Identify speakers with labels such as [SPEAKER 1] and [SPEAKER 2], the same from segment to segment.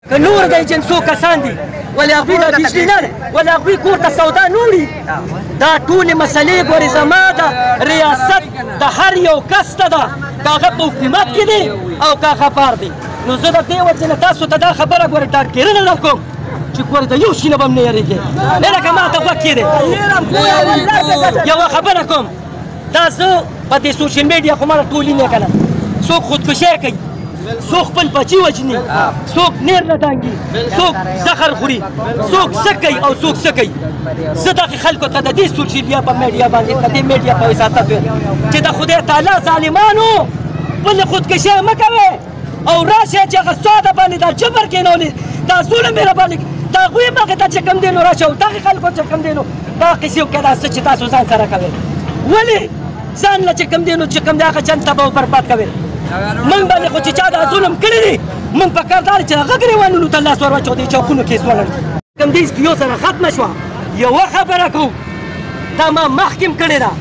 [SPEAKER 1] نور د ایجنسو کسان دي ولې هغوی د بجلي نه دی ولې هغوی کور ته سودا نه وړي دا ټولې مسلې ګورې زما د ریاست د هر یو کس ته ده که هغه په حکومت کې دی او که هغه بار دی نو زه د دې وجې نه تاسو ته دا خبره ګورې ډاډګیرنه درکوم چې ګورې د یو شي نه به هم نه یېرېږې لکه ما ته غوږ کېدی یوه خبره کوم دا زه په دې سوشل میډیا خو ماته ټولې نه که نه څوک خودکشي کوي څوک خپل بچي وژني څوک نیر نه دانګي څوک زهر خوري څوک څه کوي او څوک څه کوي زه دغې خلکو ته د دې سوشل میډیا باندې د دې میډیا په وساطت وایم چې د خدای تعالی ظالمانو خپلې خودکشي مه کوئ او راشئ چې هغه ستا د باندې دا جبر کېنولې دا ظلم یې راباندې د هغوی مخې ته چې کوم دی نو راشئ او دغې خلکو چې کوم دی نو دا قیسې وکړه دا څه چې تاسو ځان سره کوئ ولې ځان له چې کوم دی نو چې کوم دی هغه چند تباه او برباد کوئ من باندې خو چې چا دا ظلم کړی دی من په کار دا دی چې هغه ګریوانونو ته لاس ور واچو دې چوکونو کې ځوړل کوم دې یو سره ختمه شوه یوه خبره کوو دا ما مخکې هم کړې ده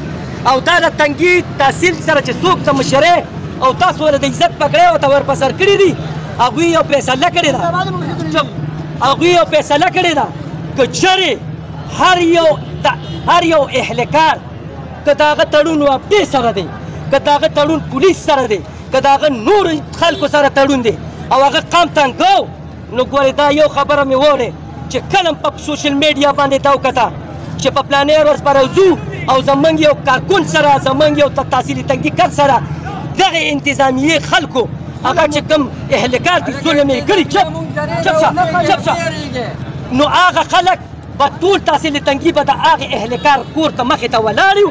[SPEAKER 1] او دا د تنګي تحصیل سره چې څوک د مشرۍ او تاسو ورته د عزت پکړی او ته ورپسر کړي دي هغوی یو فیصله کړې ده هغوی یو فیصله کړې ده که چېرې هر یو اهلکار که د هغه تړون وابدې سره دی که د هغه تړون پولیس سره دی که د هغه نورو خلکو سره تړون دی او هغه قام تنګو نو ګورې دا یو خبره مې واورې چې کله په سوشل میډیا باندې دا وکته چې په پلانې ورځ به راوځو او زموږ یو کارکون سره زموږ یو تحصیلي تنګي کس سره دغې انتظامیې خلکو هغه چې کوم اهلکار دي ظلم یې کړي چپ شه نو هغه خلک په ټول تحصیلي تنګي به د هغې اهلکار کور ته مخې ته ولاړ یو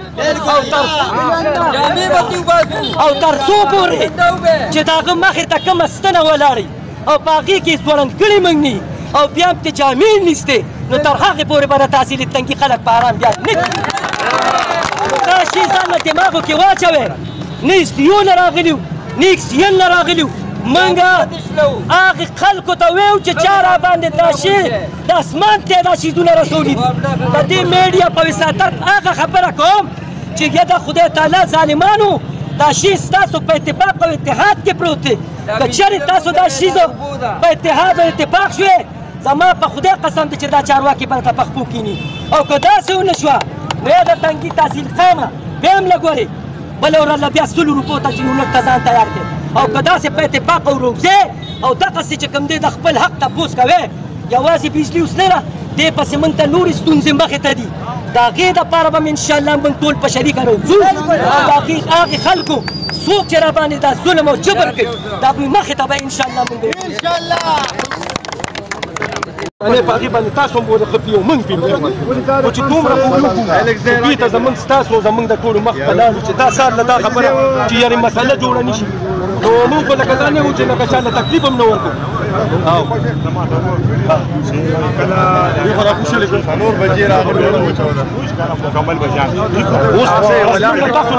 [SPEAKER 1] او تر څو پورې چې د هغه مخې ته کومه ستنه ولاړئ او په هغې کې ځوړند کړي موږ نه او بیا هم ته جامې نیستې نو تر هغې پورې به د تحصیلي تنګي خلک په ارام بیا نه دا شي ځان له دماغو کې واچوئ نه استیو نه راغلي وو نه اکسیجن نه راغلي وو موږ هغې خلکو ته ویو چې چا راباندې دا شی د اسمان ته دا شیزونه رسولي دي د دې میډیا په وساطت هغه خبره کوم چې یا د خدای تعالی ظالمانو دا شی ستاسو په اتفاق او اتحاد کې پروت دی که چېرې تاسو دا شیزو په اتحاد او اتفاق شوې زما په خدای قسم دی چې دا چارواکي به درته په خپو کښېني او که داسې ونه شوه نو یا د تنګي تحصیل خامه بیا هم له ګورې بله ورځ له بیا 100 روپو ته چې یونټ ته ځان تیار کړې او که داسې په اتفاق او روغځې او دغسې چې کوم دی د خپل حق تپوس کوې یوازې بجلي اوس نه ده دې پسې موږ ته نورې ستونزې مخې ته دي د هغې دپاره به م انشاءالله موږ ټول په شریکه راوځو او د هغې خلکو څوک چې راباندې دا ظلم او جبر کوي د هغوی مخې ته به انشاءالله موږ
[SPEAKER 2] انا باغي باندې تاسو مو د خپل موږ پیژنو او چې دومره وګورو دوی ته زمونږ ستاسو زمونږ د ټولو مخ په لاندې چې دا سار له دا خبره چې یعنې مسله جوړه نه شي نو موږ خو لکه دا نه وو چې لکه چا له تکلیف هم نه ورکړو
[SPEAKER 3] نور بجې راغلو مکمل بجان
[SPEAKER 2] اوس تاسو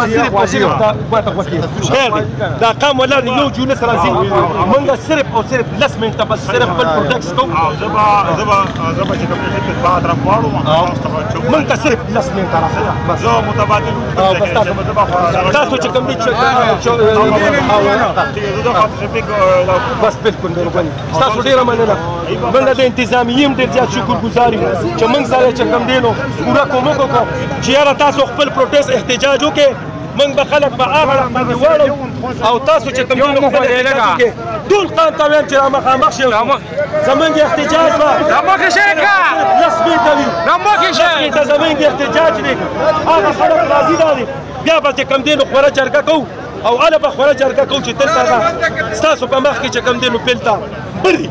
[SPEAKER 2] خیر دی دا قام ولاړ یو جولس راځي موږ صرف او صرف 10 منټه بس صرف خپل پروډکټس کوو
[SPEAKER 3] زبا چې کوم څه بعد راغواړو
[SPEAKER 2] موږ ته صرف 10 منټه راځي بس
[SPEAKER 3] زه متبادل
[SPEAKER 2] تاسو چې کوم دي بس بالکل مهرباني تاسو ډیره مننه موږ د انتظامیې هم ډېر زیات شکرګزار یو چې موږ سره چې کوم دی نو پوره کومک وکړو چې یاره تاسو خپل پروټیسټ احتجاج وکړئ موږ به خلک په هغه اړخ باندې واړو او تاسو چې کوم دی نو خپل احتجاج وکړئ ټول قام ته وایم چې رامخامخ شئ زموږ احتجاج به
[SPEAKER 4] رامخې شئ که
[SPEAKER 2] 10 منټه وي
[SPEAKER 4] رامخې شئ
[SPEAKER 2] زموږ احتجاج دی هغه خلک راضي دا دي بیا به چې کوم دی نو خوره جرګه کوو او اله به خوره جرګه کوو چې دلته ستاسو په مخ کې چې کوم دی نو پیلته بری